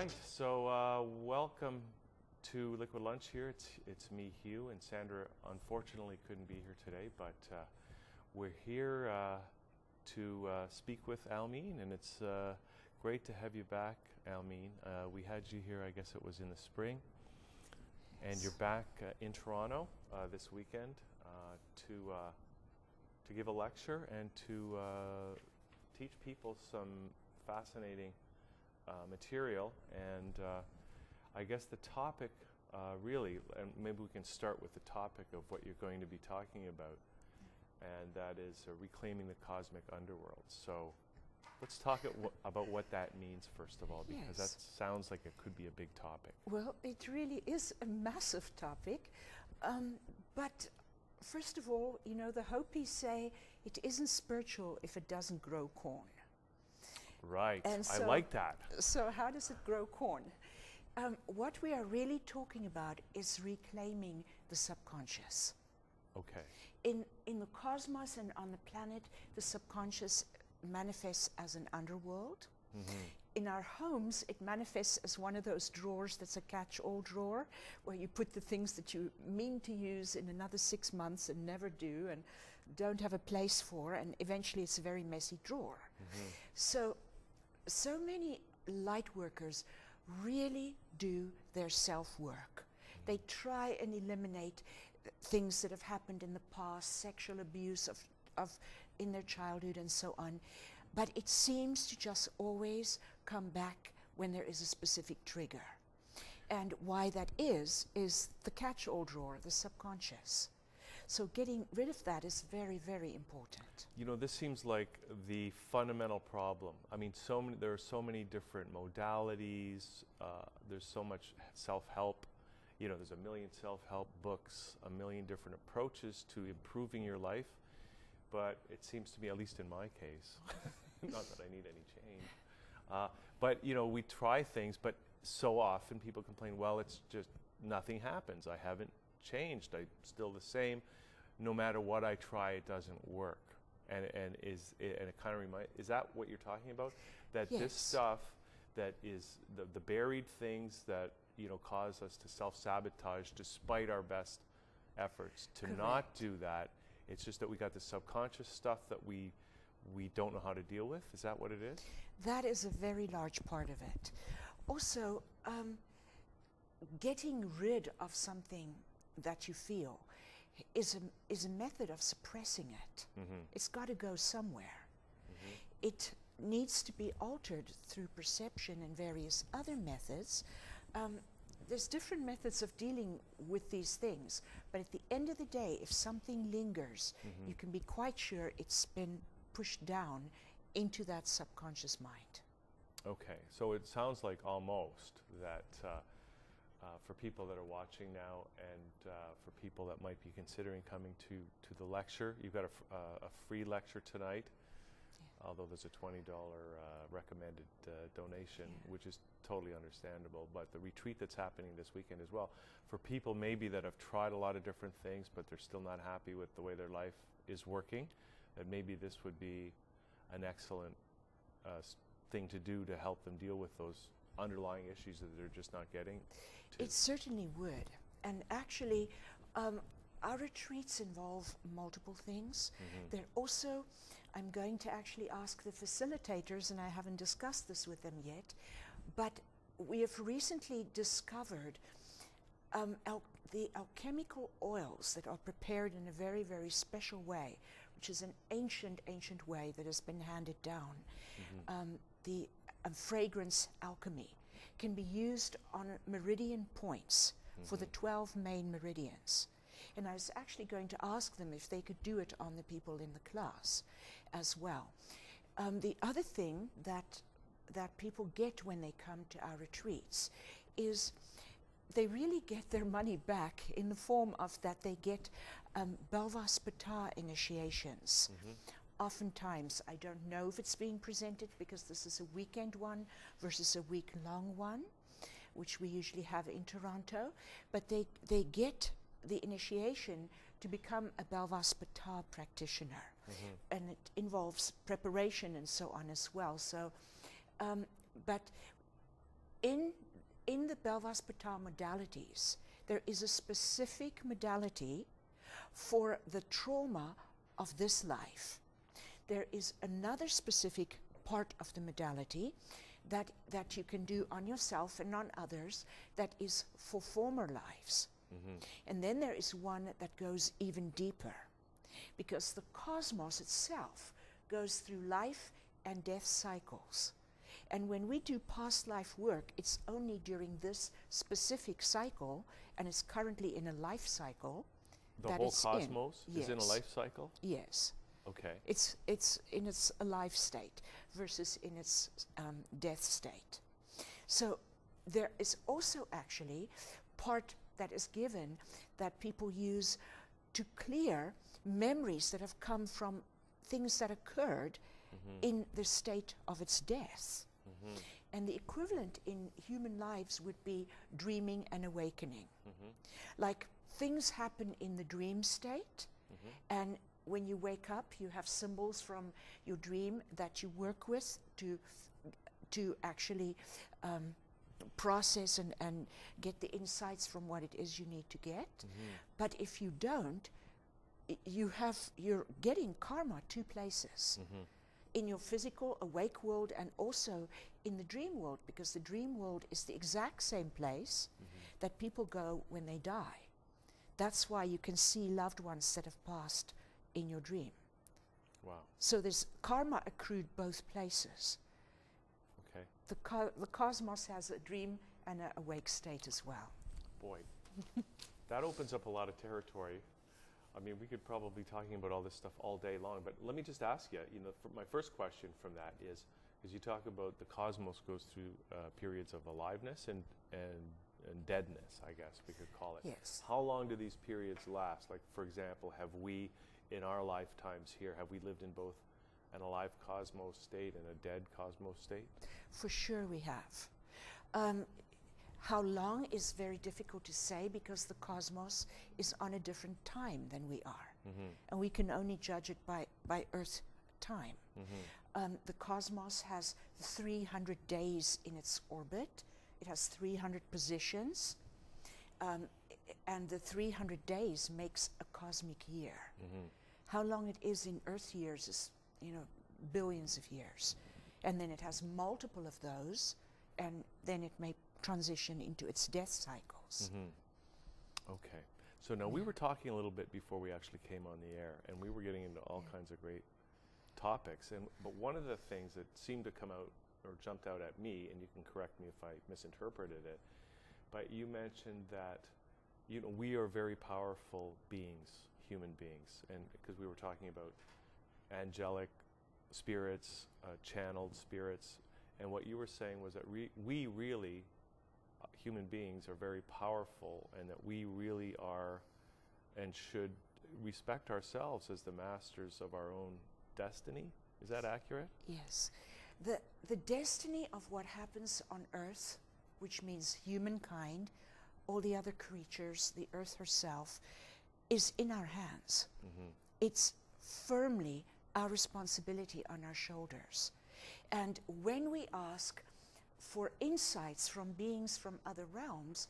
right, so welcome to Liquid Lunch here. It's me, Hugh, and Sandra unfortunately couldn't be here today, but we're here to speak with Almine, and it's great to have you back, Almine. We had you here, I guess it was in the spring, and you're back in Toronto this weekend to give a lecture and to teach people some fascinating material. And I guess the topic really, and maybe we can start with the topic of what you're going to be talking about, and that is reclaiming the cosmic underworld. So let's talk about what that means first of all, because that sounds like it could be a big topic. Well, it really is a massive topic, but first of all, you know, the Hopis say it isn't spiritual if it doesn't grow corn. Right, and so, I like that. So how does it grow corn? What we are really talking about is reclaiming the subconscious. Okay. In the cosmos and on the planet, the subconscious manifests as an underworld. Mm-hmm. In our homes, it manifests as one of those drawers that's a catch-all drawer, where you put the things that you mean to use in another 6 months and never do and don't have a place for, and eventually it's a very messy drawer. Mm-hmm. So many light workers really do their self-work. Mm-hmm. They try and eliminate things that have happened in the past, sexual abuse of in their childhood and so on. But it seems to just always come back when there is a specific trigger. And why that is the catch-all drawer, the subconscious. So getting rid of that is very, very important. You know, this seems like the fundamental problem. I mean, there are so many different modalities. There's so much self-help. You know, there's a million self-help books, a million different approaches to improving your life. But it seems to me, at least in my case, not that I need any change, but you know, we try things, but so often people complain, well, it's just nothing happens. I haven't changed. I'm still the same. No matter what I try, it doesn't work. And it kind of reminds, is that what you're talking about? That yes. This stuff that is the buried things that, you know, cause us to self-sabotage despite our best efforts to Correct. Not do that. It's just that we got the subconscious stuff that we don't know how to deal with. Is that what it is? That is a very large part of it. Also, getting rid of something that you feel is a method of suppressing it. Mm-hmm. It's got to go somewhere. Mm-hmm. It needs to be altered through perception and various other methods. There's different methods of dealing with these things, but at the end of the day, if something lingers, mm-hmm. you can be quite sure it's been pushed down into that subconscious mind. Okay, so it sounds like almost that for people that are watching now, and for people that might be considering coming to the lecture, you've got a free lecture tonight. Although there's a $20 recommended donation, which is totally understandable. But the retreat that's happening this weekend as well, for people maybe that have tried a lot of different things, but they're still not happy with the way their life is working, that maybe this would be an excellent thing to do to help them deal with those underlying issues that they're just not getting to. It certainly would. And actually, our retreats involve multiple things. Mm-hmm. They're also, I'm going to actually ask the facilitators, and I haven't discussed this with them yet, but we have recently discovered the alchemical oils that are prepared in a very, very special way, which is an ancient way that has been handed down. Mm-hmm. The fragrance alchemy can be used on meridian points, mm-hmm. for the 12 main meridians. And I was actually going to ask them if they could do it on the people in the class as well. The other thing that people get when they come to our retreats is they really get their money back in the form of that they get Belvaspata initiations. Mm-hmm. Oftentimes, I don't know if it's being presented because this is a weekend one versus a week-long one, which we usually have in Toronto, but they get the initiation to become a Belvaspata practitioner. Mm-hmm. And it involves preparation and so on as well. So, but in the Belvas-Patel modalities, there is a specific modality for the trauma of this life. There is another specific part of the modality that you can do on yourself and on others that is for former lives. And then there is one that goes even deeper, because the cosmos itself goes through life and death cycles. And when we do past life work, it's only during this specific cycle, and it's currently in a life cycle. The whole cosmos is in a life cycle? Yes. Okay. It's in its alive state versus in its death state. So there is also actually part that is given that people use to clear memories that have come from things that occurred in the state of its death. And the equivalent in human lives would be dreaming and awakening. Like things happen in the dream state, and when you wake up, you have symbols from your dream that you work with to actually process and get the insights from what it is you need to get. But if you don't, you're getting karma two places. In your physical awake world and also in the dream world, because the dream world is the exact same place that people go when they die. That's why you can see loved ones that have passed in your dream. Wow. So there's karma accrued both places. Okay. The cosmos has a dream and an awake state as well. Boy, that opens up a lot of territory. I mean, we could probably be talking about all this stuff all day long, but let me just ask you, my first question from that is you talk about the cosmos goes through periods of aliveness and deadness, I guess we could call it. Yes. How long do these periods last? Like, for example, have we, in our lifetimes here, have we lived in both an alive cosmos state and a dead cosmos state? For sure we have. How long is very difficult to say, because the cosmos is on a different time than we are. And we can only judge it by Earth time. The cosmos has 300 days in its orbit. It has 300 positions. And the 300 days makes a cosmic year. How long it is in Earth years is, billions of years. And then it has multiple of those, and then it may transition into its death cycles. Okay. So now we were talking a little bit before we actually came on the air, and we were getting into all kinds of great topics. But one of the things that seemed to come out or jumped out at me, and you can correct me if I misinterpreted it, but you mentioned that we are very powerful beings, human beings, and because we were talking about angelic spirits, channeled spirits, and what you were saying was that we really, human beings, are very powerful, and that we really are and should respect ourselves as the masters of our own destiny. Is that accurate? Yes. The destiny of what happens on Earth, which means humankind, all the other creatures, the Earth herself, is in our hands. It's firmly our responsibility on our shoulders. And when we ask for insights from beings from other realms,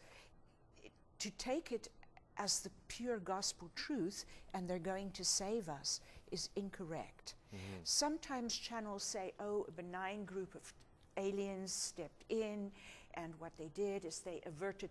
to take it as the pure gospel truth and they're going to save us is incorrect. Sometimes channels say, oh, a benign group of aliens stepped in, and what they did is they averted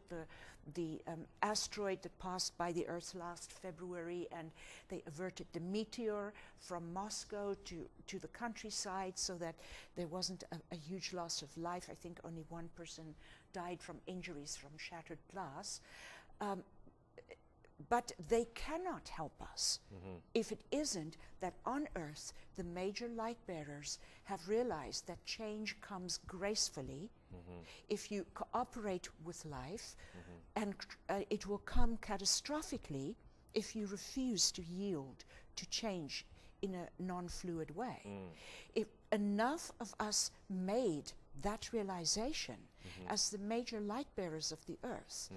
the asteroid that passed by the Earth last February, and they averted the meteor from Moscow to the countryside so that there wasn't a huge loss of life. I think only one person died from injuries from shattered glass. But they cannot help us if it isn't that on Earth the major light bearers have realized that change comes gracefully if you cooperate with life, and it will come catastrophically if you refuse to yield to change in a non-fluid way. If enough of us made that realization as the major light bearers of the Earth,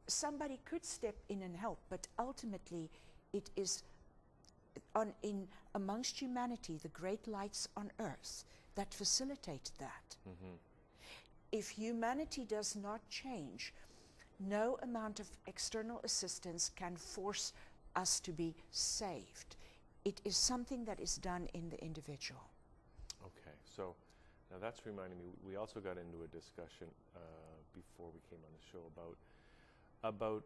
somebody could step in and help, but ultimately it is amongst humanity, the great lights on Earth, that facilitate that. if humanity does not change, no amount of external assistance can force us to be saved. It is something that is done in the individual. Okay, so now that's reminding me, we also got into a discussion before we came on the show about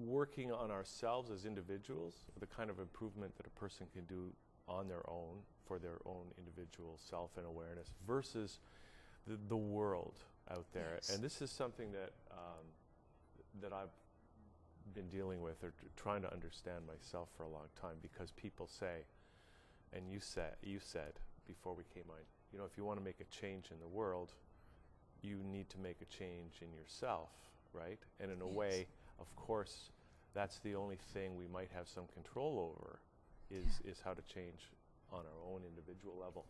working on ourselves as individuals, the kind of improvement that a person can do on their own for their own individual self and awareness versus the world out there. Yes. And this is something that that I've been dealing with or trying to understand myself for a long time, because people say, and you said before we came on, you know, if you want to make a change in the world, you need to make a change in yourself, right? And in a way, of course, that's the only thing we might have some control over is how to change on our own individual level.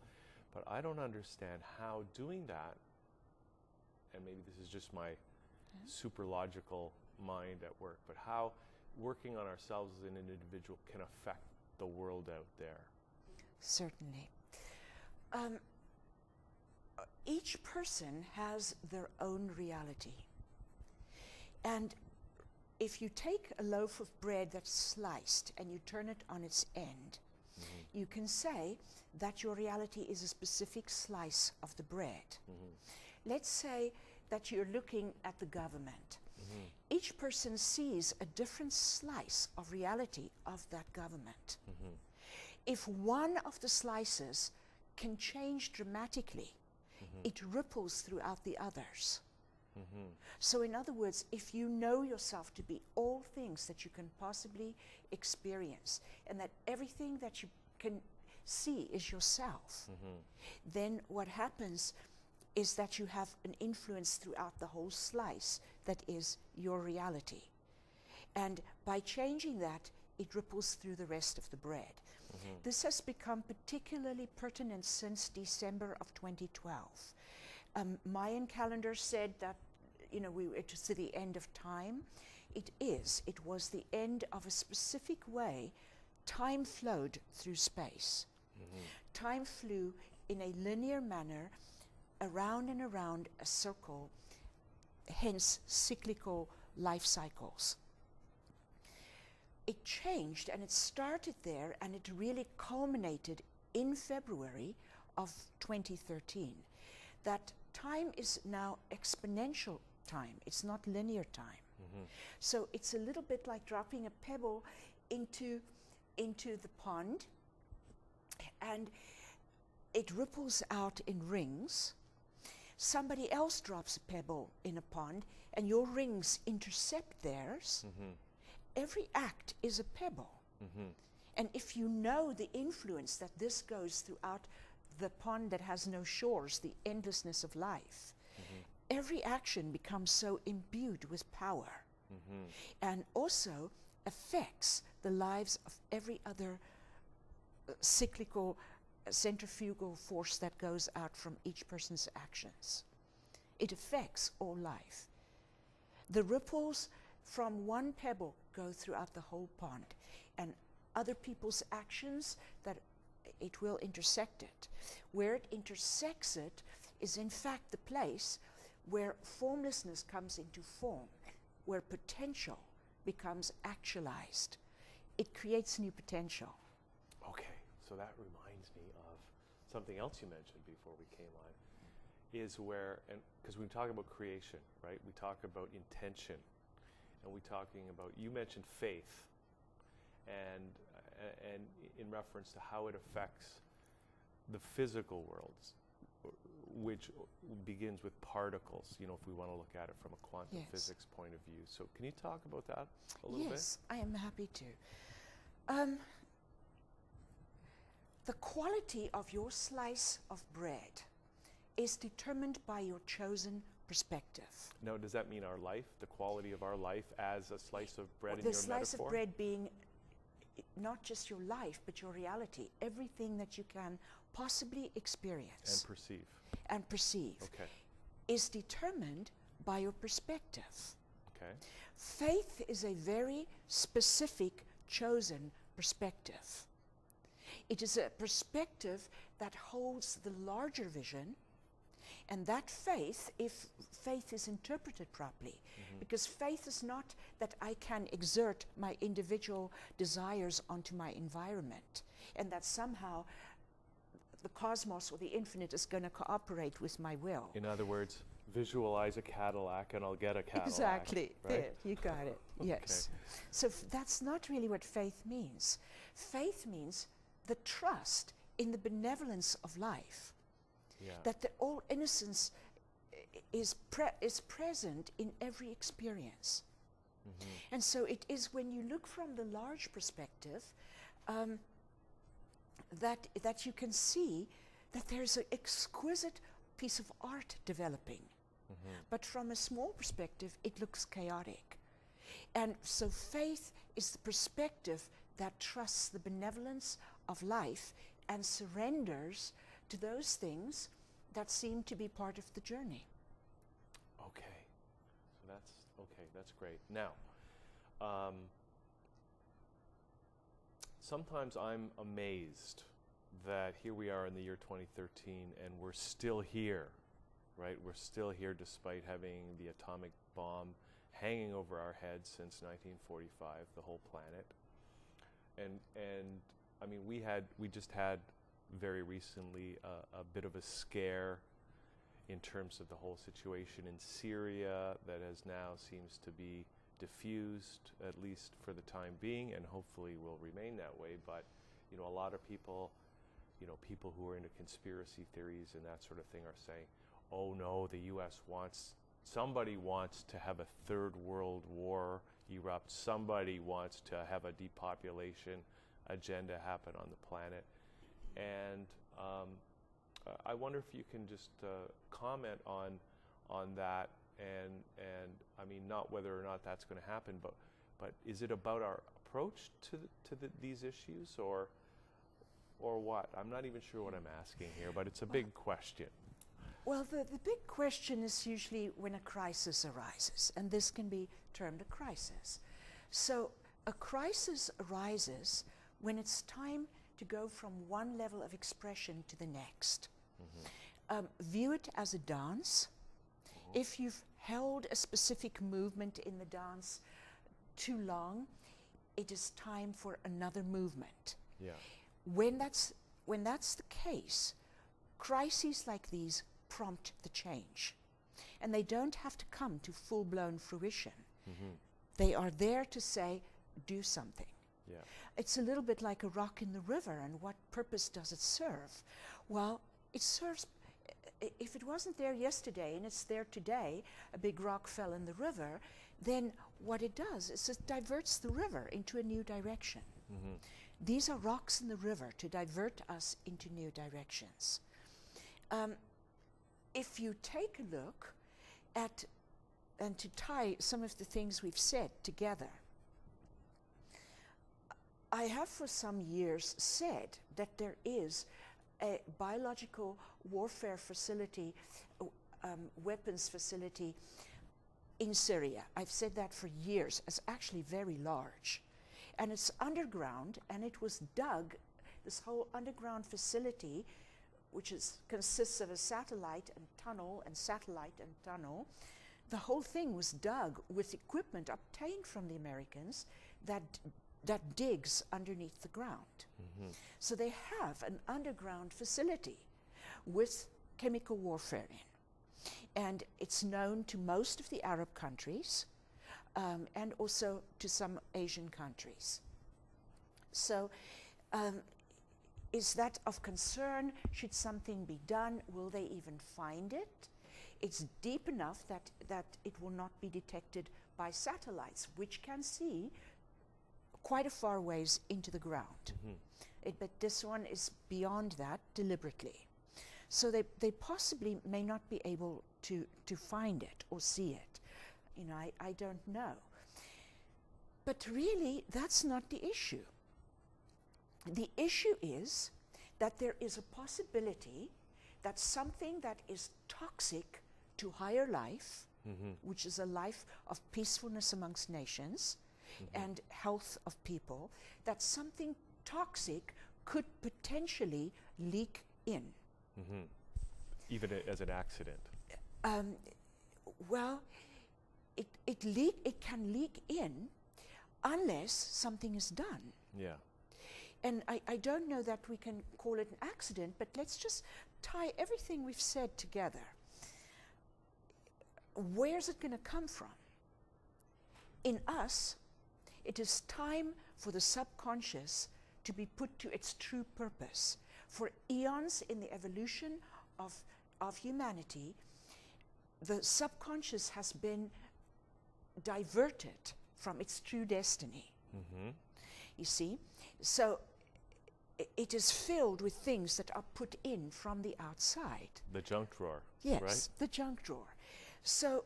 But I don't understand how doing that, and maybe this is just my super logical mind at work, but how working on ourselves as an individual can affect the world out there. Certainly. Each person has their own reality. And if you take a loaf of bread that's sliced and you turn it on its end, you can say that your reality is a specific slice of the bread. Let's say that you're looking at the government. Each person sees a different slice of reality of that government. If one of the slices can change dramatically, it ripples throughout the others. So in other words, if you know yourself to be all things that you can possibly experience, and that everything that you can see is yourself, then what happens is that you have an influence throughout the whole slice that is your reality. And by changing that, it ripples through the rest of the bread. This has become particularly pertinent since December of 2012. Mayan calendar said that, you know, it was the end of time. It is. It was the end of a specific way time flowed through space. Time flew in a linear manner around and around a circle, hence cyclical life cycles. It changed and it started there, and it really culminated in February of 2013. That time is now exponential time. It's not linear time. So it's a little bit like dropping a pebble into the pond, and it ripples out in rings. Somebody else drops a pebble in a pond, and your rings intercept theirs. Every act is a pebble. And if you know the influence that this goes throughout the pond that has no shores, the endlessness of life, every action becomes so imbued with power, and also affects the lives of every other cyclical, centrifugal force that goes out from each person's actions. It affects all life. The ripples from one pebble go throughout the whole pond, and other people's actions, that it will intersect it. Where it intersects it is in fact the place where formlessness comes into form, where potential becomes actualized. It creates new potential. Okay, so that reminds me of something else you mentioned before we came on, is where, and because we talk about creation, right? We talk about intention, and we're talking about, you mentioned faith, and in reference to how it affects the physical worlds, which begins with particles, you know, if we want to look at it from a quantum physics point of view. So can you talk about that a little bit? Yes, I am happy to. The quality of your slice of bread is determined by your chosen perspective. Now, does that mean our life, the quality of our life as a slice of bread in your metaphor? The slice of bread being not just your life, but your reality, everything that you can possibly experience. And perceive. Okay. Is determined by your perspective. Okay. Faith is a very specific, chosen perspective. It is a perspective that holds the larger vision And that faith, if faith is interpreted properly, because faith is not that I can exert my individual desires onto my environment, and that somehow the cosmos or the infinite is going to cooperate with my will. In other words, visualize a Cadillac and I'll get a Cadillac. Exactly. Right? There, you got it. Yes. So that's not really what faith means. Faith means the trust in the benevolence of life. Yeah. That the all innocence is present in every experience. And so it is when you look from the large perspective that you can see that there's an exquisite piece of art developing. But from a small perspective, it looks chaotic. And so faith is the perspective that trusts the benevolence of life and surrenders to those things that seem to be part of the journey. Okay. So that's great. Now, sometimes I'm amazed that here we are in the year 2013 and we're still here, right? We're still here despite having the atomic bomb hanging over our heads since 1945, the whole planet. And I mean, we just had very recently a bit of a scare in terms of the whole situation in Syria that has now seems to be diffused, at least for the time being, and hopefully will remain that way. But, you know, a lot of people, you know, people who are into conspiracy theories and that sort of thing are saying, oh no, the US somebody wants to have a third world war erupt, somebody wants to have a depopulation agenda happen on the planet. And I wonder if you can just comment on that, and I mean, not whether or not that's going to happen, but is it about our approach to these issues, or what? I'm not even sure what I'm asking here, but it's a big question. Well, the big question is usually when a crisis arises, and this can be termed a crisis. So a crisis arises when it's time to go from one level of expression to the next. View it as a dance. If you've held a specific movement in the dance too long, it is time for another movement. Yeah. When that's the case, crises like these prompt the change. And they don't have to come to full-blown fruition. They are there to say, do something. Yeah. It's a little bit like a rock in the river, and what purpose does it serve? Well, it serves, if it wasn't there yesterday and it's there today, a big rock fell in the river, then what it does is it diverts the river into a new direction. These are rocks in the river to divert us into new directions. If you take a look at, and to tie some of the things we've said together, I have for some years said that there is a biological warfare facility, weapons facility in Syria. I've said that for years. It's actually very large. And it's underground, and it was dug, this whole underground facility, which consists of a satellite and tunnel and satellite and tunnel. The whole thing was dug with equipment obtained from the Americans that digs underneath the ground. So they have an underground facility with chemical warfare in. And it's known to most of the Arab countries and also to some Asian countries. So is that of concern? Should something be done? Will they even find it? It's deep enough that it will not be detected by satellites, which can see quite a far ways into the ground. But this one is beyond that deliberately. So they possibly may not be able to find it or see it. You know, I don't know. But really, that's not the issue. The issue is that there is a possibility that something that is toxic to higher life, which is a life of peacefulness amongst nations and health of people, that something toxic could potentially leak in. Even as an accident? Well, it can leak in unless something is done. Yeah. And I don't know that we can call it an accident, but let's just tie everything we've said together. Where's it going to come from? In us, it is time for the subconscious to be put to its true purpose. For eons in the evolution of humanity, the subconscious has been diverted from its true destiny. Mm-hmm. You see? So it is filled with things that are put in from the outside. The junk drawer. Yes, right? The junk drawer. So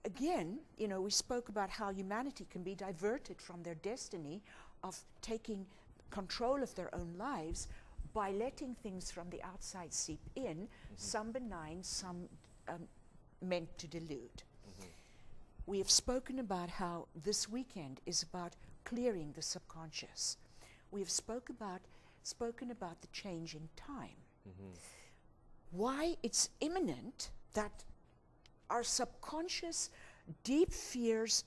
again, you know, we spoke about how humanity can be diverted from their destiny of taking control of their own lives by letting things from the outside seep in, some benign, some meant to delude. We have spoken about how this weekend is about clearing the subconscious. We have spoken about the change in time. Why it's imminent that our subconscious deep fears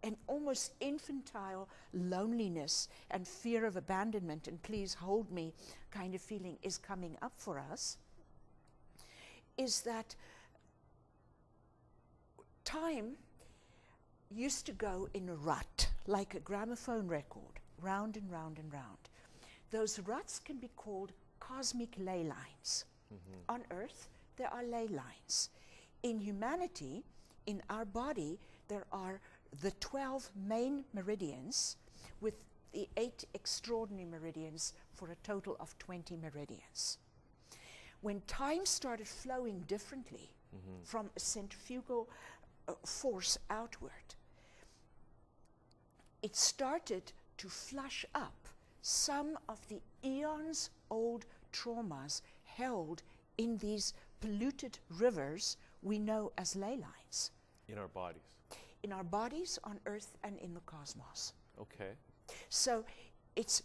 and almost infantile loneliness and fear of abandonment and please hold me kind of feeling is coming up for us, is that time used to go in a rut, like a gramophone record, round and round and round. Those ruts can be called cosmic ley lines. On Earth, there are ley lines. In humanity, in our body, there are the 12 main meridians with the 8 extraordinary meridians for a total of 20 meridians. When time started flowing differently from a centrifugal force outward, it started to flush up some of the eons old traumas held in these polluted rivers we know as ley lines. In our bodies? In our bodies, on Earth, and in the cosmos. Okay. So it's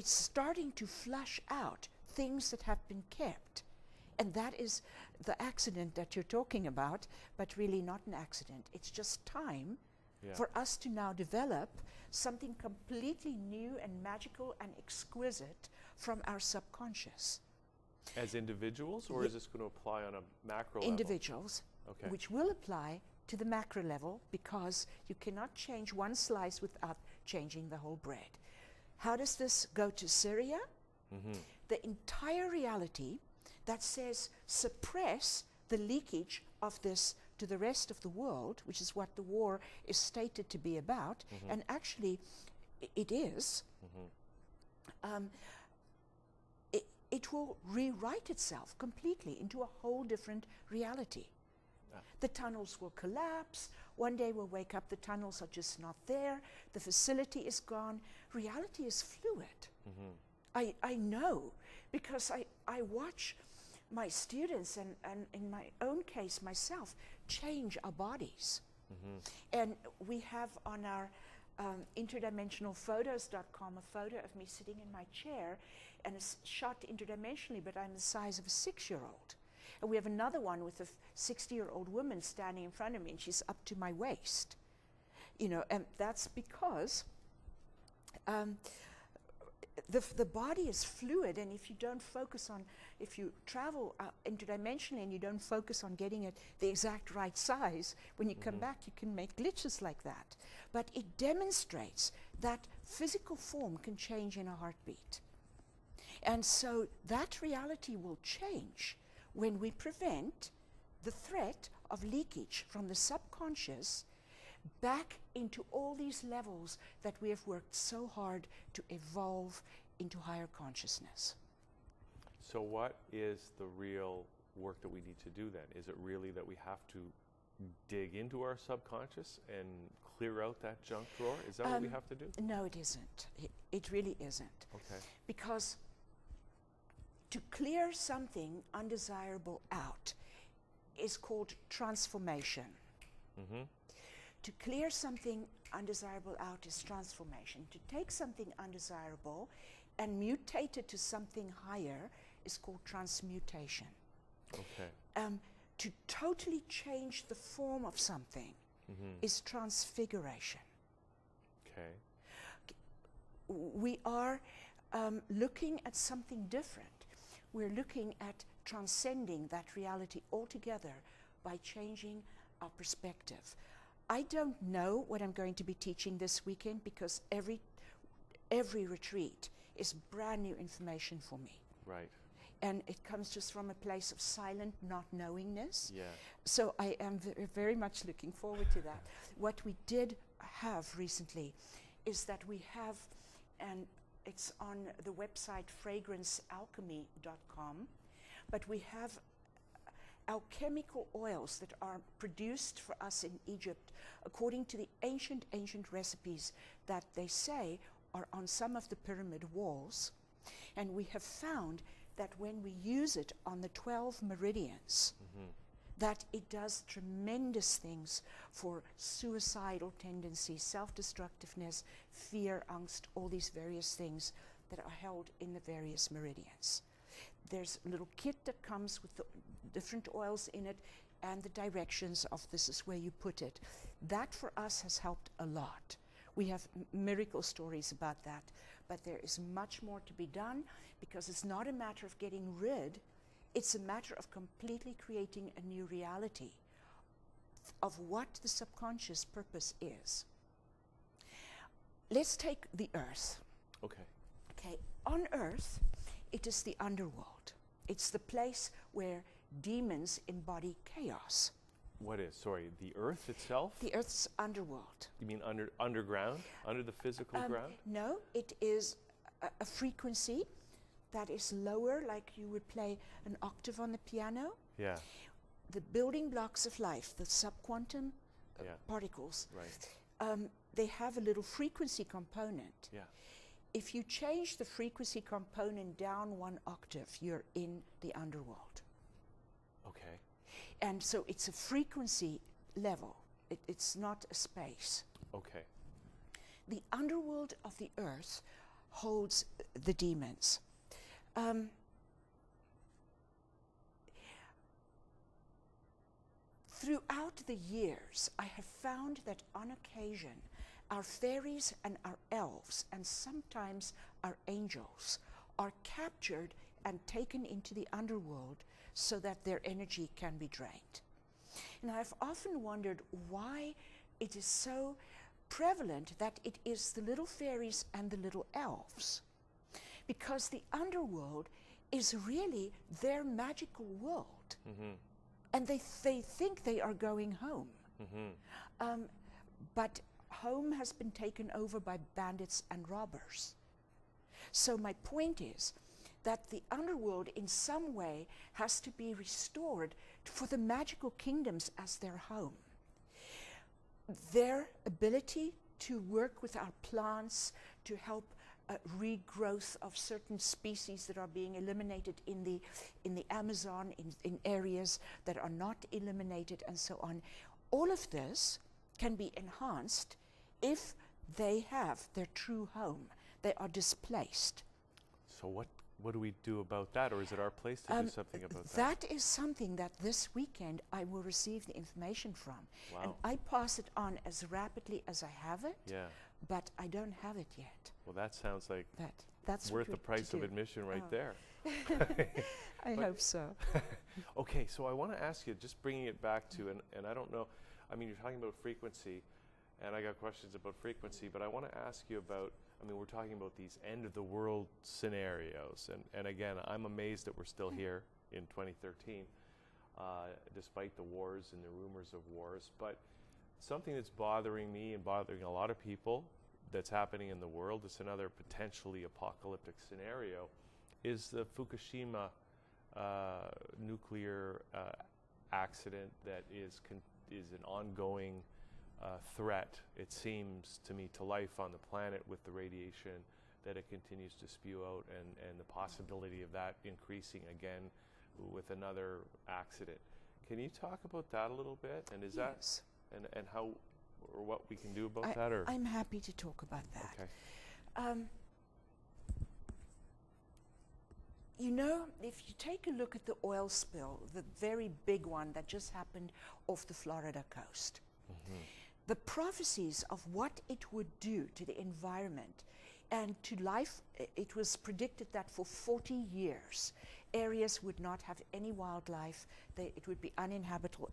starting to flush out things that have been kept. And that is the accident that you're talking about, but really not an accident. It's just time for us to now develop something completely new and magical and exquisite from our subconscious. As individuals, or is this going to apply on a macro level? Individuals, which will apply to the macro level, because you cannot change one slice without changing the whole bread. How does this go to Syria? The entire reality that says suppress the leakage of this to the rest of the world, which is what the war is stated to be about, and actually it is, it will rewrite itself completely into a whole different reality. The tunnels will collapse. One day we'll wake up, the tunnels are just not there. The facility is gone. Reality is fluid. I know, because I watch my students and in my own case myself change our bodies. And we have on our interdimensionalphotos.com a photo of me sitting in my chair, and it's shot interdimensionally, but I'm the size of a 6-year-old. And we have another one with a 60-year-old woman standing in front of me, and she's up to my waist. You know, and that's because the body is fluid, and if you don't focus on, if you travel interdimensionally and you don't focus on getting it the exact right size, when you come back you can make glitches like that. But it demonstrates that physical form can change in a heartbeat. And so that reality will change when we prevent the threat of leakage from the subconscious back into all these levels that we have worked so hard to evolve into higher consciousness. So what is the real work that we need to do then? Is it really that we have to dig into our subconscious and clear out that junk drawer? Is that what we have to do? No, it isn't. It really isn't. Okay. Because to clear something undesirable out is called transformation. To clear something undesirable out is transformation. To take something undesirable and mutate it to something higher is called transmutation. Okay. To totally change the form of something is transfiguration. Okay. We are looking at something different. We're looking at transcending that reality altogether by changing our perspective. I don't know what I'm going to be teaching this weekend because every retreat is brand new information for me. Right. And it comes just from a place of silent not knowingness. Yeah. So I am very much looking forward to that. What we did have recently is that we have, and it's on the website fragrancealchemy.com, but we have alchemical oils that are produced for us in Egypt according to the ancient recipes that they say are on some of the pyramid walls. And we have found that when we use it on the 12 meridians, that it does tremendous things for suicidal tendencies, self-destructiveness, fear, angst, all these various things that are held in the various meridians. There's a little kit that comes with the different oils in it and the directions of this is where you put it. That for us has helped a lot. We have miracle stories about that, but there is much more to be done because it's not a matter of getting rid, it's a matter of completely creating a new reality of what the subconscious purpose is. Let's take the earth. Okay. Okay, on earth, it is the underworld. It's the place where demons embody chaos. What is, sorry, the earth itself? The earth's underworld. You mean underground? Under the physical ground? No, it is a frequency that is lower, like you would play an octave on the piano. Yeah. The building blocks of life, the subquantum particles, right. They have a little frequency component. Yeah. If you change the frequency component down one octave, you're in the underworld. Okay. And so it's a frequency level. It's not a space. Okay. The underworld of the earth holds the demons. Throughout the years, I have found that on occasion, our fairies and our elves, and sometimes our angels, are captured and taken into the underworld so that their energy can be drained. And I've often wondered why it is so prevalent that it is the little fairies and the little elves. Because the underworld is really their magical world. And they think they are going home. But home has been taken over by bandits and robbers. So my point is that the underworld in some way has to be restored for the magical kingdoms as their home. Their ability to work with our plants to help regrowth of certain species that are being eliminated in the Amazon, in areas that are not eliminated and so on. All of this can be enhanced if they have their true home. They are displaced. So what do we do about that, or is it our place to do something about that? That is something that this weekend I will receive the information from. Wow. And I pass it on as rapidly as I have it, Yeah. but I don't have it yet. Well, that sounds like That's worth the what price to of do. admission right Oh. there. I hope so. Okay, so I want to ask you, just bringing it back to, and I don't know, I mean, you're talking about frequency, and I got questions about frequency, but I want to ask you about, I mean, we're talking about these end-of-the-world scenarios, and again, I'm amazed that we're still here in 2013, despite the wars and the rumors of wars, but something that's bothering me and bothering a lot of people that's happening in the world, it's another potentially apocalyptic scenario, is the Fukushima nuclear accident that is an ongoing threat, it seems to me, to life on the planet with the radiation that it continues to spew out, and the possibility of that increasing again with another accident. Can you talk about that a little bit? And is Yes. that, and how, or what we can do about that? Or I'm happy to talk about that. okay. you know, if you take a look at the oil spill, the very big one that just happened off the Florida coast, the prophecies of what it would do to the environment and to life, it was predicted that for 40 years, areas would not have any wildlife, it would be uninhabitable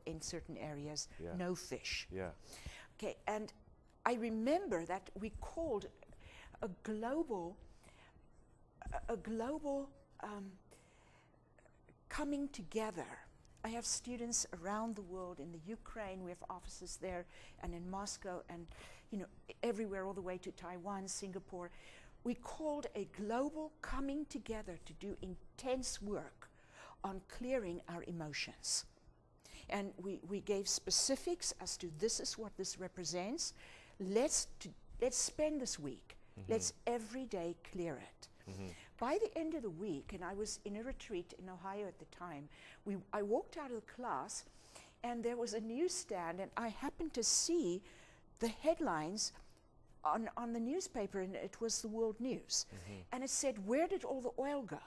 in certain areas, no fish. Yeah. Okay, and I remember that we called a global coming together. I have students around the world. In the Ukraine, we have offices there, and in Moscow, and you know, everywhere, all the way to Taiwan, Singapore. We called a global coming together to do intense work on clearing our emotions. And we gave specifics as to this is what this represents. Let's spend this week. Let's every day clear it. By the end of the week, and I was in a retreat in Ohio at the time, I walked out of the class and there was a newsstand, and I happened to see the headlines on the newspaper, and it was the World News. And it said, where did all the oil go?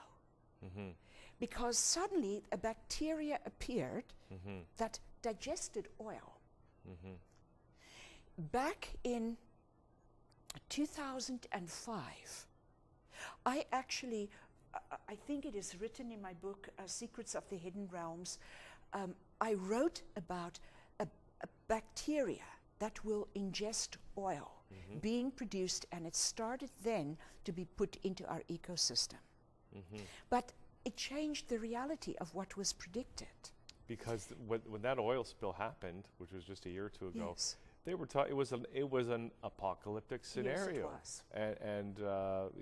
Because suddenly a bacteria appeared that digested oil. Back in 2005, I actually, I think it is written in my book, Secrets of the Hidden Realms, I wrote about a bacteria that will ingest oil being produced, and it started then to be put into our ecosystem. But it changed the reality of what was predicted. Because when that oil spill happened, which was just a year or two ago, Yes. they were it was an apocalyptic scenario. Yes, it was. And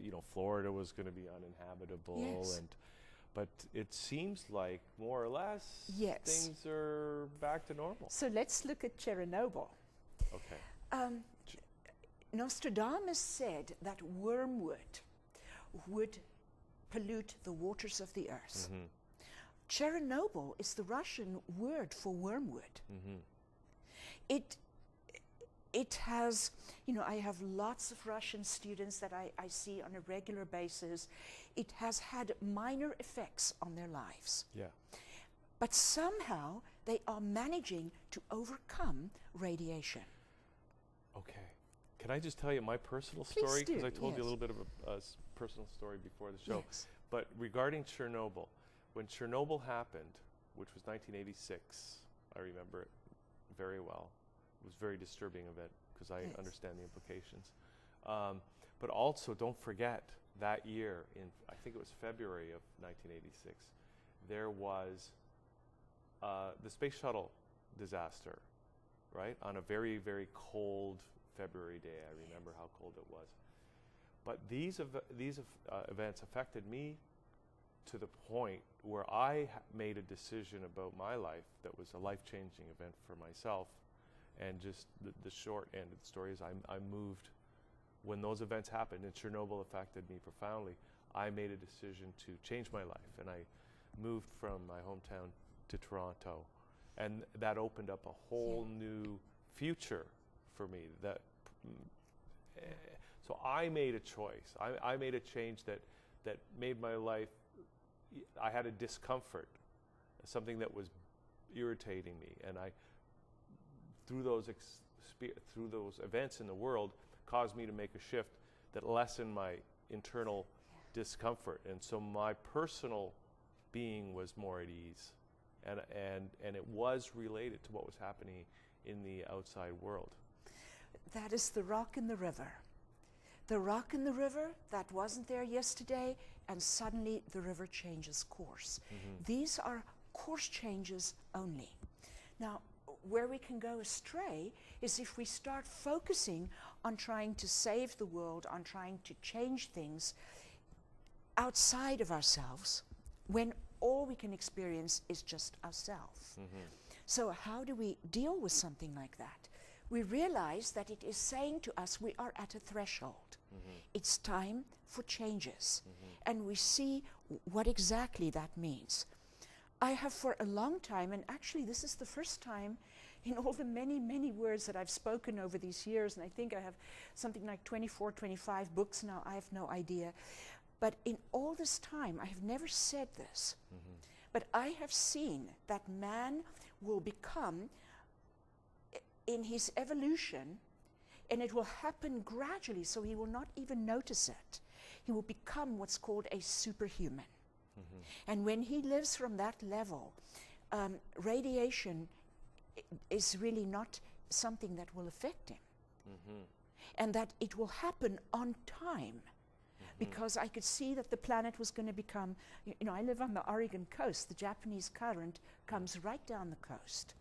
you know, Florida was going to be uninhabitable. Yes. But it seems like more or less Yes. things are back to normal. So let's look at Tsjernobyl. Okay. Nostradamus said that wormwood would pollute the waters of the earth. Tsjernobyl is the Russian word for wormwood. It has, you know, I have lots of Russian students that I see on a regular basis. It has had minor effects on their lives. Yeah. But somehow they are managing to overcome radiation. Okay. Can I just tell you my personal Please story? do, Because I told you a yes. little bit of a personal story before the show. Yes. But regarding Tsjernobyl, when Tsjernobyl happened, which was 1986, I remember it very well. It was a very disturbing event because I Yes. understand the implications. But also, don't forget, that year, in I think it was February of 1986, there was the space shuttle disaster, right? On a very, very cold February day. I remember how cold it was. But these events affected me to the point where I made a decision about my life that was a life-changing event for myself. And just the short end of the story is I moved, when those events happened and Tsjernobyl affected me profoundly, I made a decision to change my life, and I moved from my hometown to Toronto. And that opened up a whole new future for me. So I made a choice. I made a change that made my life, I had a discomfort, something that was irritating me, and through those events in the world, caused me to make a shift that lessened my internal discomfort, and so my personal being was more at ease, and it was related to what was happening in the outside world. That is the rock in the river. The rock in the river that wasn't there yesterday, and suddenly the river changes course. These are course changes only. Now, where we can go astray is if we start focusing on trying to save the world, on trying to change things outside of ourselves, when all we can experience is just ourselves. So how do we deal with something like that? We realize that it is saying to us we are at a threshold. It's time for changes. And we see what exactly that means. I have for a long time, and actually this is the first time in all the many, many words that I've spoken over these years, and I think I have something like 24, 25 books now, I have no idea. But in all this time, I have never said this, but I have seen that man will become, in his evolution, and it will happen gradually, so he will not even notice it. He will become what's called a superhuman. And when he lives from that level, radiation is really not something that will affect him. And that it will happen on time. Because I could see that the planet was going to become, you know, I live on the Oregon coast. The Japanese current comes right down the coast.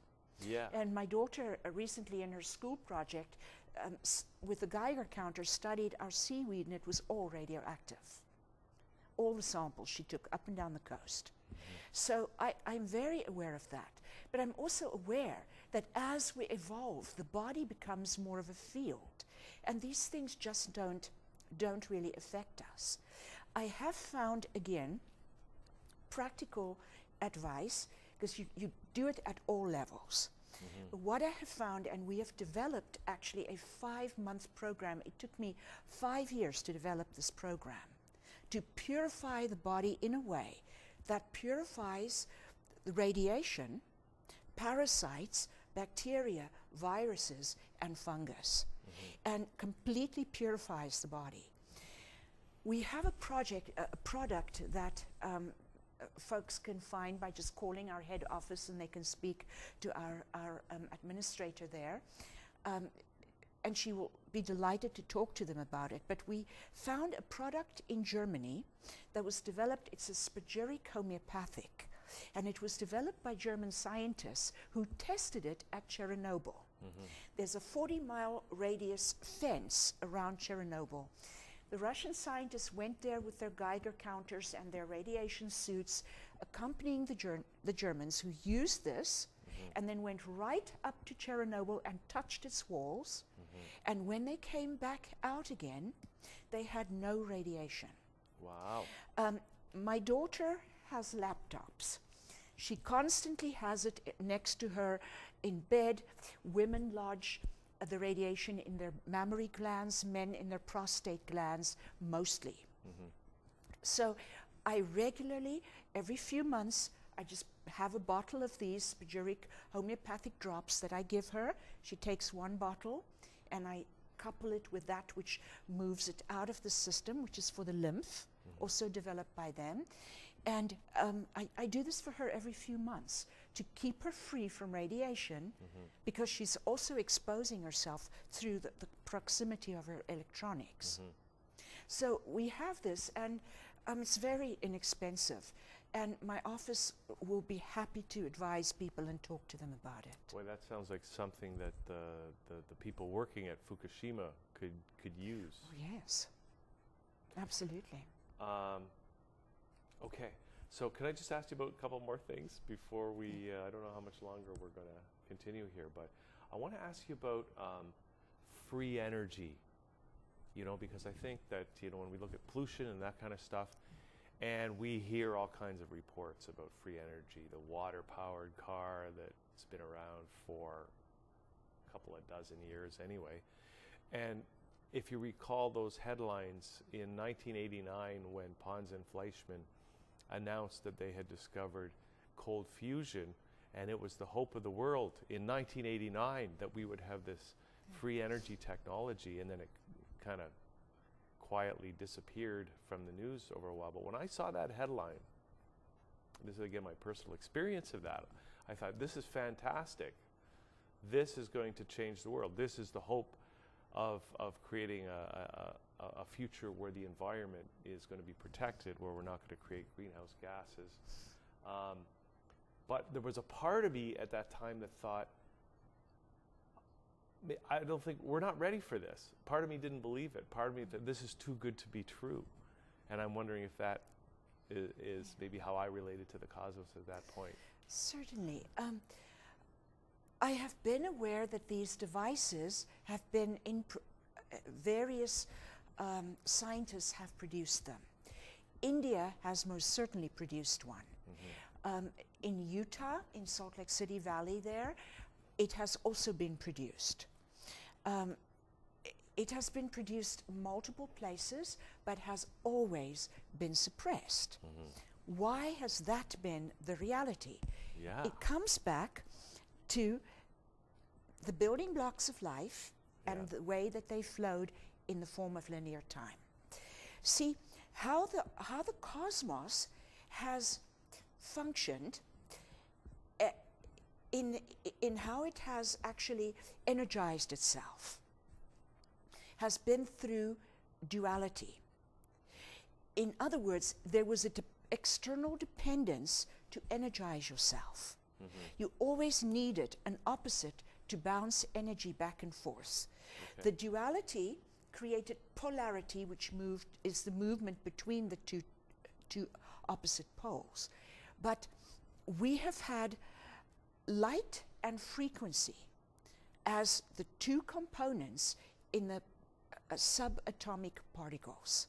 Yeah. And my daughter recently in her school project with the Geiger counter studied our seaweed, and it was all radioactive. All the samples she took up and down the coast. So I'm very aware of that. But I'm also aware that as we evolve, the body becomes more of a field. And these things just don't really affect us. I have found, again, practical advice, because you do it at all levels. What I have found, and we have developed actually a 5-month program. It took me 5 years to develop this program, to purify the body in a way that purifies the radiation, parasites, bacteria, viruses, and fungus, and completely purifies the body. We have a product that folks can find by just calling our head office, and they can speak to our administrator there. And she will be delighted to talk to them about it. But we found a product in Germany that was developed. It's a spagyric homeopathic. And it was developed by German scientists who tested it at Tsjernobyl. There's a 40-mile radius fence around Tsjernobyl. The Russian scientists went there with their Geiger counters and their radiation suits, accompanying the Germans, who used this and then went right up to Tsjernobyl and touched its walls. And when they came back out again, they had no radiation. Wow. My daughter has laptops. She constantly has it next to her in bed. Women lodge the radiation in their mammary glands, men in their prostate glands, mostly. So I regularly, every few months, I just have a bottle of these spagyric homeopathic drops that I give her. She takes one bottle, and I couple it with that which moves it out of the system, which is for the lymph, also developed by them. And I do this for her every few months to keep her free from radiation, because she's also exposing herself through the proximity of her electronics. So we have this, and it's very inexpensive. And my office will be happy to advise people and talk to them about it. Boy, that sounds like something that the people working at Fukushima could use. Oh, yes, absolutely. Okay, so can I just ask you about a couple more things before we, I don't know how much longer we're going to continue here, but I want to ask you about free energy, you know, because I think that, you know, when we look at pollution and that kind of stuff, and we hear all kinds of reports about free energy, the water-powered car that's been around for a couple of dozen years anyway. And if you recall those headlines in 1989 when Pons and Fleischmann announced that they had discovered cold fusion, and it was the hope of the world in 1989 that we would have this free energy technology, and then it kind of quietly disappeared from the news over a while. But when I saw that headline, this is again my personal experience of that, I thought, this is fantastic. This is going to change the world. This is the hope of creating a future where the environment is going to be protected, where we're not going to create greenhouse gases. But there was a part of me at that time that thought, I don't think, we're not ready for this. Part of me didn't believe it. Part of me that this is too good to be true. And I'm wondering if that is maybe how I related to the cosmos at that point. Certainly. I have been aware that these devices have been in various scientists have produced them. India has most certainly produced one. In Utah, in Salt Lake City Valley there, it has also been produced. It has been produced multiple places, but has always been suppressed. Why has that been the reality? Yeah. It comes back to the building blocks of life and the way that they flowed in the form of linear time. See, how the cosmos has functioned in how it has actually energized itself has been through duality. In other words, there was an external dependence to energize yourself. You always needed an opposite to bounce energy back and forth. Okay. The duality created polarity, which is the movement between the two opposite poles. But we have had light and frequency as the two components in the subatomic particles.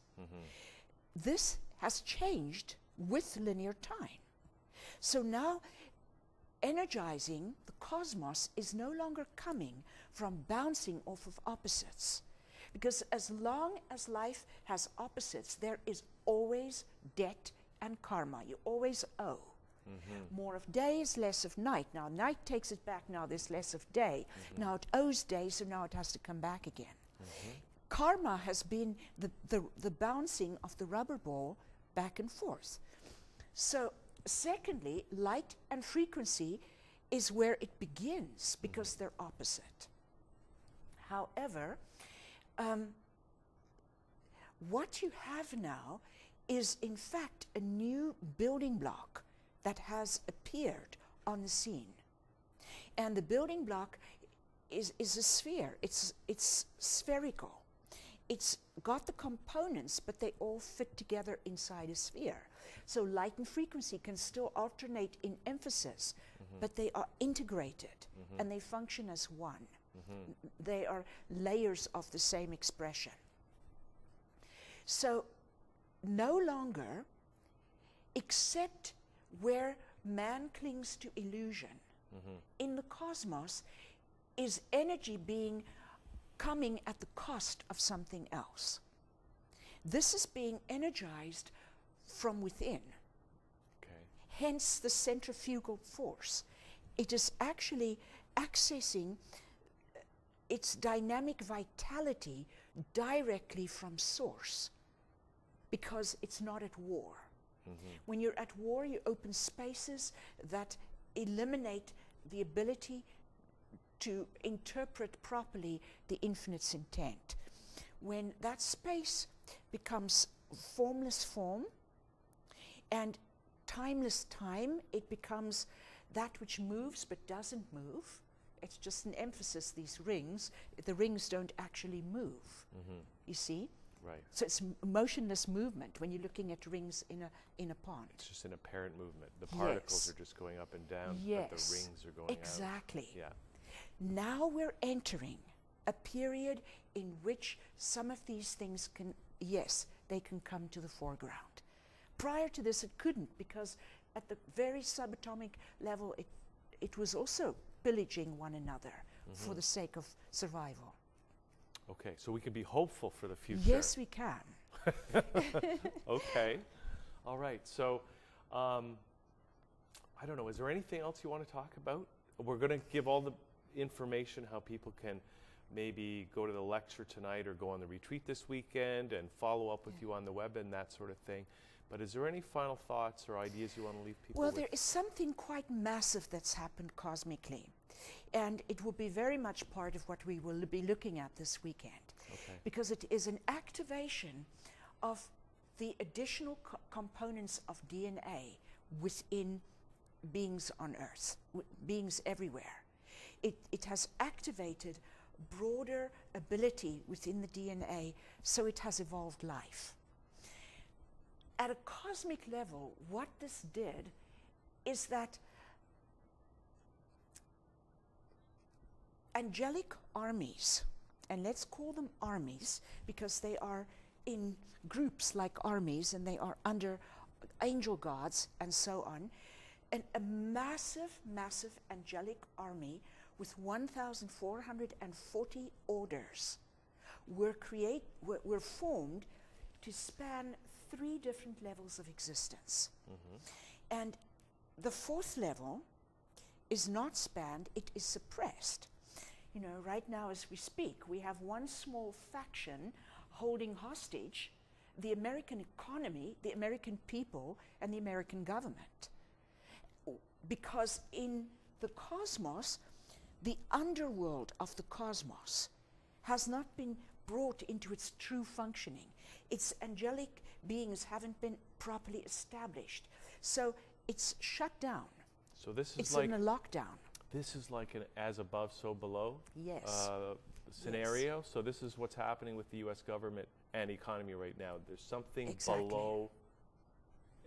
This has changed with linear time. So now energizing the cosmos is no longer coming from bouncing off of opposites. Because as long as life has opposites, there is always debt and karma. You always owe. More of days, less of night. Now night takes it back, now there's less of day. Now it owes day, so now it has to come back again. Karma has been the bouncing of the rubber ball back and forth. So secondly, light and frequency is where it begins because they're opposite. However, what you have now is in fact a new building block that has appeared on the scene. And the building block is a sphere. It's spherical. It's got the components, but they all fit together inside a sphere. So light and frequency can still alternate in emphasis, but they are integrated and they function as one. They are layers of the same expression. So no longer, except where man clings to illusion, in the cosmos is energy coming at the cost of something else. This is being energized from within. Hence the centrifugal force. It is actually accessing its dynamic vitality directly from source because it's not at war. When you're at war, you open spaces that eliminate the ability to interpret properly the infinite's intent. When that space becomes formless form and timeless time, it becomes that which moves but doesn't move. It's just an emphasis, these rings. The rings don't actually move, you see? Right. So it's motionless movement when you're looking at rings in a pond. It's just an apparent movement. The particles are just going up and down, but the rings are going exactly. out. Yeah. Now we're entering a period in which some of these things can, yes, they can come to the foreground. Prior to this, it couldn't, because at the very subatomic level, it was also pillaging one another for the sake of survival. Okay, so we can be hopeful for the future. Yes, we can. Okay. All right. So, I don't know. Is there anything else you want to talk about? We're going to give all the information how people can maybe go to the lecture tonight or go on the retreat this weekend and follow up with you on the web and that sort of thing. But is there any final thoughts or ideas you want to leave people with? Well, there is something quite massive that's happened cosmically. And it will be very much part of what we will be looking at this weekend. Okay. Because it is an activation of the additional components of DNA within beings on Earth, beings everywhere. It has activated broader ability within the DNA, so it has evolved life. At a cosmic level, what this did is that angelic armies, and let's call them armies because they are in groups like armies and they are under angel gods and so on, and a massive, massive angelic army with 1,440 orders were formed to span 3 different levels of existence. And the 4th level is not spanned, it is suppressed. You know, right now as we speak, we have one small faction holding hostage the American economy, the American people, and the American government. Because in the cosmos, the underworld of the cosmos has not been brought into its true functioning. Its angelic beings haven't been properly established. So it's shut down. So this is it's like in a lockdown. This is like an as above, so below scenario. Yes. So this is what's happening with the U.S. government and economy right now. There's something Exactly. below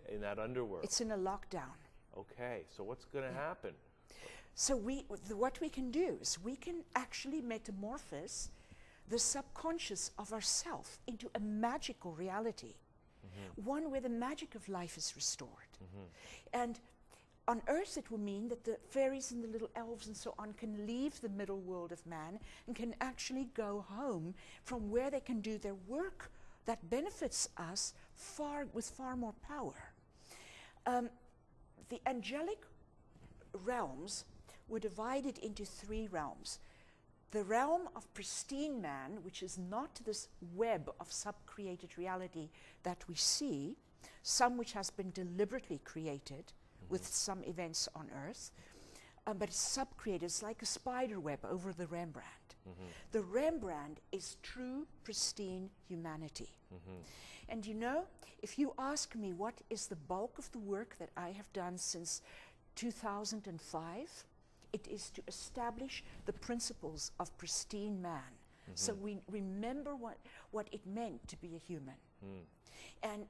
in that underworld. It's in a lockdown. Okay, so what's going to happen? So what we can do is we can actually metamorphose the subconscious of ourself into a magical reality, one where the magic of life is restored. And on Earth it will mean that the fairies and the little elves and so on can leave the middle world of man and can actually go home from where they can do their work that benefits us with far more power. The angelic realms were divided into 3 realms. The realm of pristine man, which is not this web of sub-created reality that we see, some which has been deliberately created with some events on Earth, but it's sub-created. It's like a spider web over the Rembrandt. The Rembrandt is true, pristine humanity. And you know, if you ask me what is the bulk of the work that I have done since 2005, it is to establish the principles of pristine man. So we remember what it meant to be a human. And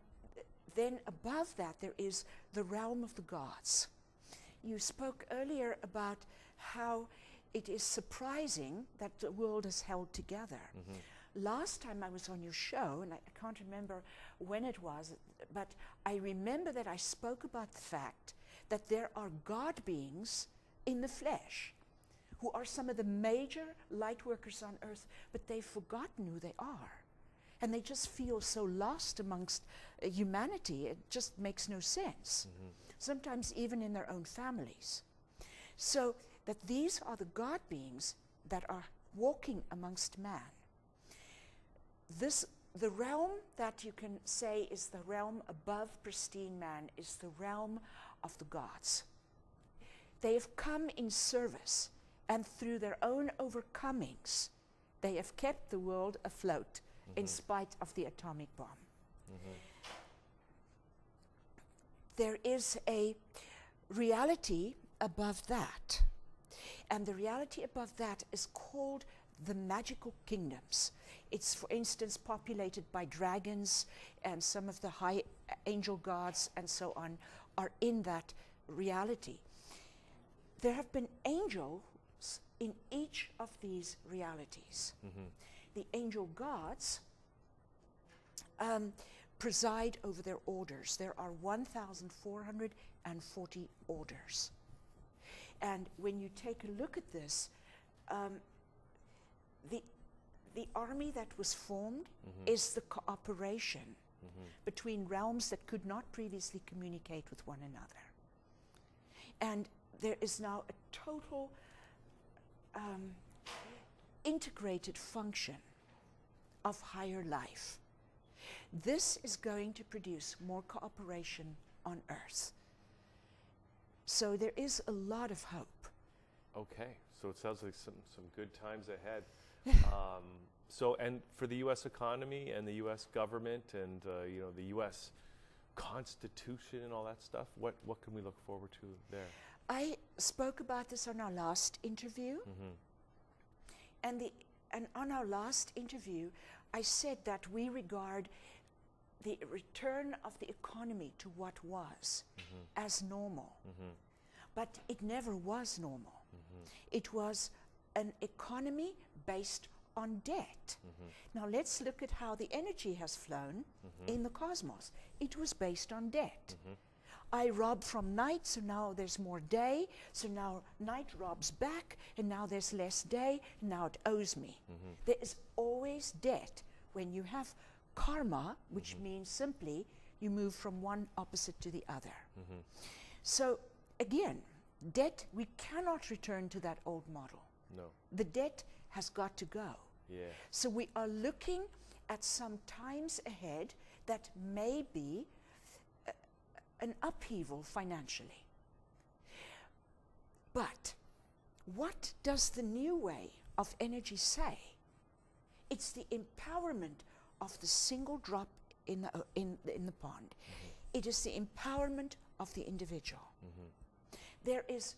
then above that there is the realm of the gods. You spoke earlier about how it is surprising that the world is held together. Last time I was on your show, and I can't remember when it was, but I remember that I spoke about the fact that there are God beings in the flesh who are some of the major light workers on Earth, but they've forgotten who they are. And they just feel so lost amongst humanity, it just makes no sense. Sometimes even in their own families. So that these are the God beings that are walking amongst man. The realm that you can say is the realm above pristine man is the realm of the gods. They have come in service, and through their own overcomings, they have kept the world afloat in spite of the atomic bomb. There is a reality above that, and the reality above that is called the magical kingdoms. It's, for instance, populated by dragons, and some of the high angel gods and so on are in that reality. There have been angels in each of these realities. The angel gods preside over their orders. There are 1,440 orders. And when you take a look at this, the army that was formed is the cooperation between realms that could not previously communicate with one another. And there is now a total integrated function of higher life. This is going to produce more cooperation on Earth. So there is a lot of hope. Okay, so it sounds like some good times ahead. So, and for the U.S. economy and the U.S. government and you know, the U.S. Constitution and all that stuff, what can we look forward to there? I spoke about this on our last interview, and on our last interview, I said that we regard the return of the economy to what was as normal, but it never was normal. It was an economy based on debt. Now let's look at how the energy has flown in the cosmos. It was based on debt. I rob from night, so now there's more day. So now night robs back, and now there's less day, and now it owes me. There is always debt. When you have karma, which means simply you move from one opposite to the other. So again, debt, we cannot return to that old model. No. The debt has got to go. Yeah. So we are looking at some times ahead that may be an upheaval financially. But what does the new way of energy say? It's the empowerment of the single drop in the pond. It is the empowerment of the individual. There is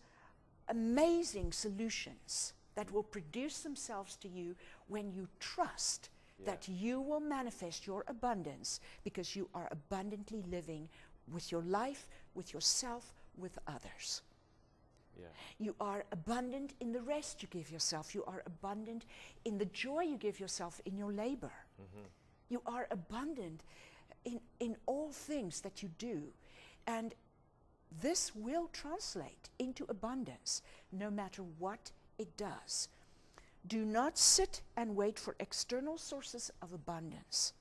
amazing solutions that will produce themselves to you when you trust that you will manifest your abundance, because you are abundantly living with your life, with yourself, with others. You are abundant in the rest you give yourself. You are abundant in the joy you give yourself in your labor. You are abundant in all things that you do. And this will translate into abundance no matter what it does. Do not sit and wait for external sources of abundance.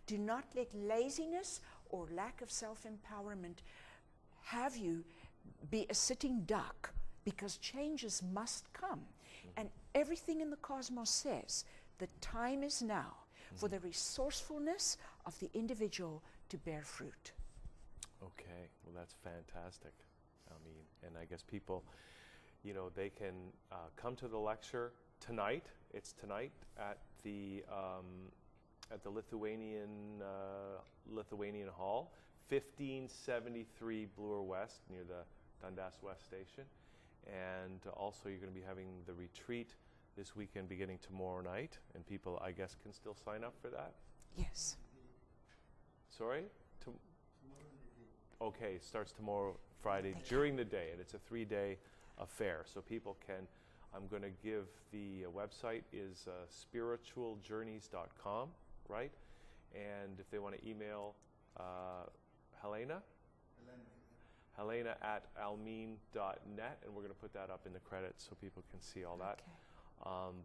Do not let laziness or lack of self-empowerment have you be a sitting duck, because changes must come. And everything in the cosmos says the time is now for the resourcefulness of the individual to bear fruit. Okay, well that's fantastic, Almine. And I guess people, you know, they can come to the lecture tonight. It's tonight at the Lithuanian Hall, 1573 Bloor West, near the Dundas West Station. And also you're going to be having the retreat this weekend beginning tomorrow night, and people, I guess, can still sign up for that? Yes. Sorry? Okay, it starts tomorrow, Friday, during the day, and it's a 3-day affair. So people can, I'm going to give the website is spiritualjourneys.com, right? And if they want to email Helena at almine.net, and we're going to put that up in the credits so people can see all that.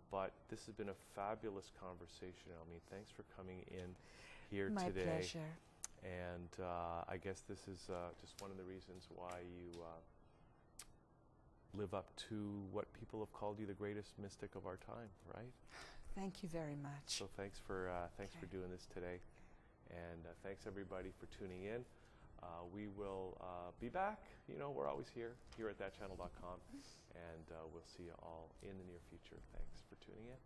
But this has been a fabulous conversation, Almine. Thanks for coming in here today. My pleasure. And I guess this is just one of the reasons why you live up to what people have called you the greatest mystic of our time, right? Thank you very much. So thanks for doing this today, and thanks everybody for tuning in. We will be back. You know, we're always here at thatchannel.com, and we'll see you all in the near future. Thanks for tuning in.